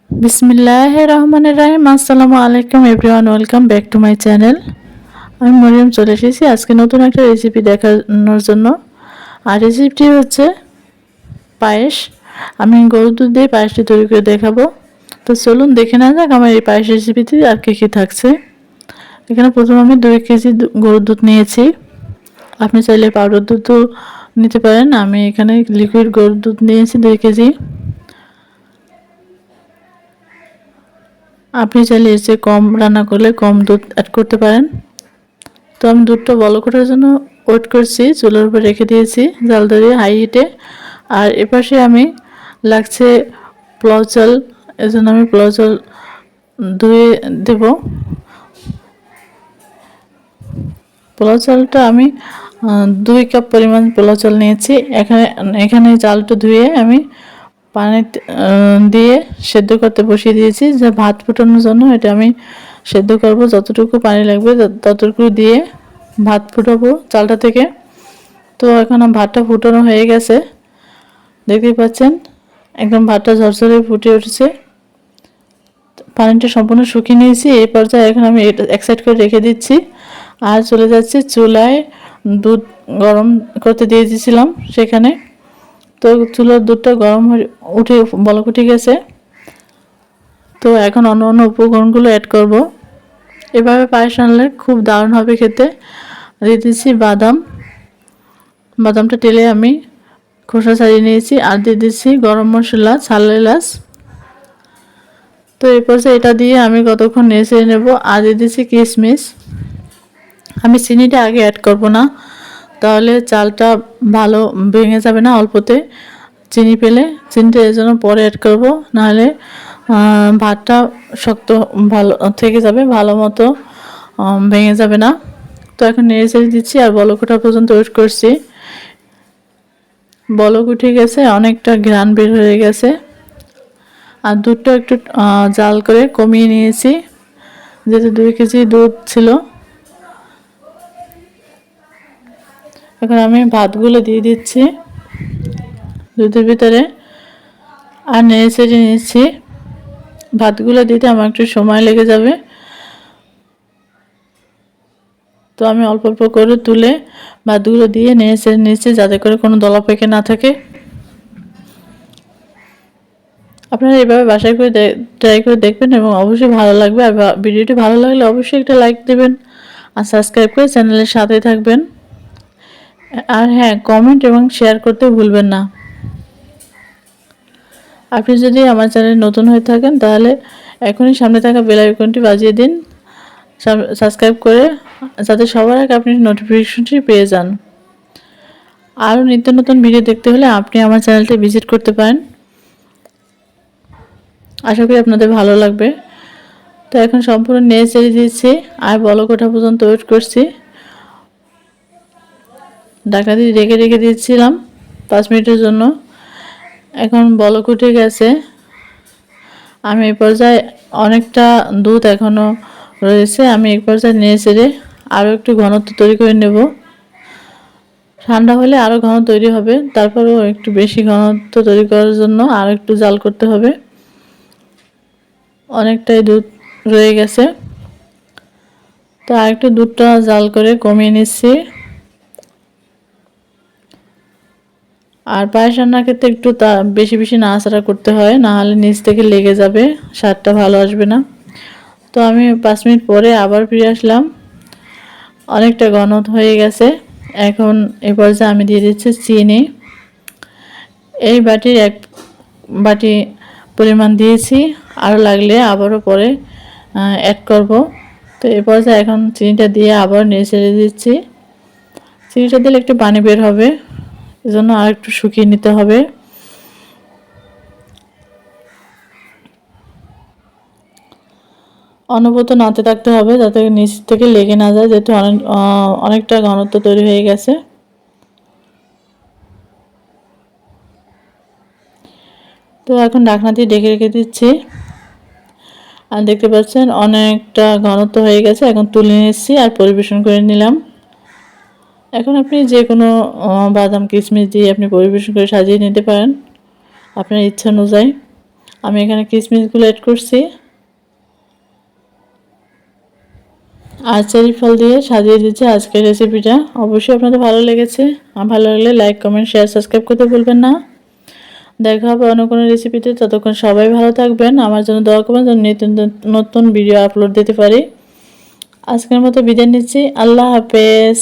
বিসমিল্লাহির রহমানির রহিম। আসসালামু আলাইকুম everyone, welcome back to my channel. আমি মরিয়ম চলে এসেছি আজকে নতুন একটা রেসিপি দেখানোর জন্য। আর রেসিপিটি হচ্ছে পায়েস। আমি গরুর দুধ দিয়ে পায়েসটি তৈরি করে দেখাবো। তো চলুন দেখে না যাক আমার এই পায়েস রেসিপিতে আর কী কী থাকছে। এখানে প্রথমে আমি 2 কেজি গরুর দুধ নিয়েছি। আপনি চাইলে পাউডার দুধও নিতে পারেন। আমি এখানে লিকুইড গরুর দুধ নিয়েছি 2 কেজি। আপনি চাইলে এর চেয়ে কম রান্না করলে কম দুধ অ্যাড করতে পারেন। তো আমি দুধটা বলক ওঠার জন্য ওয়েট করছি, চুলার উপর রেখে দিয়েছি জাল ধরিয়ে হাই হিটে। আর এপাশে আমি লাগছে পোলাও চাল, এজন্য আমি পোলাও চাল ধুয়ে দেব। পোলাও চালটা আমি 2 কাপ পরিমাণ পোলাও চাল নিয়েছি। এখানে চালটা ধুয়ে আমি পানি দিয়ে সেদ্ধ করতে বসিয়ে দিয়েছি। যে ভাত ফোটানোর জন্য এটা আমি সেদ্ধ করব, যতটুকু পানি লাগবে ততটুকু দিয়ে ভাত ফুটাবো চালটা থেকে। তো এখন ভাতটা ফুটানো হয়ে গেছে, দেখতেই পাচ্ছেন একদম ভাতটা ঝরঝরে ফুটে উঠেছে। পানিটা সম্পূর্ণ শুকিয়ে নিয়েছি। এই পর্যায়ে এখন আমি এটা এক সাইড করে রেখে দিচ্ছি আর চলে যাচ্ছি চুলায়। দুধ গরম করতে দিয়ে দিয়েছিলাম সেখানে। তো চুলার দুধটা গরম হয়ে উঠে বলক উঠে গেছে। তো এখন অন্য অন্য উপকরণগুলো অ্যাড করব। এভাবে পায়েস রান্নলে খুব দারুণ হবে খেতে। দিয়ে দিচ্ছি বাদামটা টেলে আমি খোসা ছাড়িয়ে নিয়েছি। আর দিয়ে দিচ্ছি গরম মশলা, ঝাল এলাচ। তো এরপর এটা দিয়ে আমি কতক্ষণ নেড়ে নেব। আর দিয়ে দিচ্ছি কিশমিশ। আমি চিনিটা আগে অ্যাড করব না, তাহলে চালটা ভালো ভেঙে যাবে না অল্পতে চিনি পেলে। চিনিটা এর জন্য পরে অ্যাড করব, নাহলে ভাতটা শক্ত ভালো থেকে যাবে, ভালো মতো ভেঙে যাবে না। তো এখন নেড়ে চেড়ে দিচ্ছি আর বলক ওঠা পর্যন্ত ওয়েট করছি। বলক উঠে গেছে, অনেকটা ঘ্রাণ বের হয়ে গেছে। আর দুধটা একটু জাল করে কমিয়ে নিয়েছি, যেহেতু 2 কেজি দুধ ছিল। এখন আমি ভাতগুলো দিয়ে দিচ্ছি দুধের ভিতরে আর নেড়ে চেড়ে নিচ্ছি। ভাতগুলো দিতে আমার একটু সময় লেগে যাবে, তো আমি অল্প অল্প করে তুলে ভাতগুলো দিয়ে নেড়ে চেড়ে নিচ্ছি, যাতে করে কোনো দলা পেকে না থাকে। আপনারা এভাবে বাসায় করে ট্রাই করে দেখবেন এবং অবশ্যই ভালো লাগবে। আর ভিডিওটি ভালো লাগলে অবশ্যই একটা লাইক দেবেন আর সাবস্ক্রাইব করে চ্যানেলের সাথে থাকবেন। আর হ্যাঁ, কমেন্ট এবং শেয়ার করতে ভুলবেন না। আপনি যদি আমার চ্যানেলে নতুন হয়ে থাকেন তাহলে এখনই সামনে থাকা বেল আইকনটি বাজিয়ে দিন, সাবস্ক্রাইব করে, যাতে সবার আগে আপনি নোটিফিকেশনটি পেয়ে যান। আরও নিত্য নতুন ভিডিও দেখতে হলে আপনি আমার চ্যানেলটি ভিজিট করতে পারেন। আশা করি আপনাদের ভালো লাগবে। তো এখন সম্পূর্ণ নেড়ে চেড়ে দিচ্ছি আর বলক ওঠা পর্যন্ত ওয়েট করছি। ঢাকা দিয়ে রেখে দিয়েছিলাম 5 মিনিটের জন্য। এখন বলক উঠে গেছে। আমি এই পর্যায়ে অনেকটা দুধ এখনও রয়েছে, আমি এই পর্যায়ে নেড়ে চেড়ে আরও একটু ঘনত্ব তৈরি করে নেব। ঠান্ডা হলে আরও ঘন তৈরি হবে, তারপরেও একটু বেশি ঘনত্ব তৈরি করার জন্য আরও একটু জাল করতে হবে। অনেকটাই দুধ রয়ে গেছে, তো আর একটু দুধটা জাল করে কমিয়ে নিচ্ছি। আর পায়েস রান্নার ক্ষেত্রে একটু বেশি বেশি নাড়াচাড়া করতে হয়, না হলে নিচ থেকে লেগে যাবে, স্বাদটা ভালো আসবে না। তো আমি 5 মিনিট পরে আবার ফিরে আসলাম, অনেকটা ঘন হয়ে গেছে। এখন এই পর্যায়ে আমি দিয়ে দিচ্ছি চিনি। এই বাটির 1 বাটি পরিমাণ দিয়েছি, আরও লাগলে আবারও পরে অ্যাড করব। তো এই পর্যায়ে এখন চিনিটা দিয়ে আবার নেড়ে চেড়ে দিচ্ছি। চিনিটা দিলে একটু পানি বের হবে, এজন্য আর একটু শুকিয়ে নিতে হবে। অনবরত নাড়তে থাকতে হবে যাতে নিচ থেকে লেগে না যায়, যেহেতু অনেকটা ঘনত্ব তৈরি হয়ে গেছে। তো এখন ঢাকনা দিয়ে ঢেকে রেখে দিচ্ছি। আর দেখতে পাচ্ছেন অনেকটা ঘনত্ব হয়ে গেছে। এখন তুলে নিচ্ছি আর পরিবেশন করে নিলাম। এখন আপনি যে কোনো বাদাম কিশমিশ দিয়ে আপনি পরিবেশন করে সাজিয়ে নিতে পারেন। আপনার ইচ্ছা অনুযায়ী। আমি এখানে কিশমিশগুলো অ্যাড করছি আর চেরি ফল দিয়ে সাজিয়ে দিচ্ছি আজকের রেসিপিটা। অবশ্যই আপনাদের ভালো লেগেছে। ভালো লাগলে লাইক, কমেন্ট, শেয়ার, সাবস্ক্রাইব করতে ভুলবেন না। দেখা হবে অন্য কোনো রেসিপিতে। ততক্ষণ সবাই ভালো থাকবেন, আমার জন্য দোয়া করবেন যেন নিত্য নতুন ভিডিও আপলোড দিতে পারি। আজকের মতো বিদায় নিচ্ছি। আল্লাহ হাফেজ।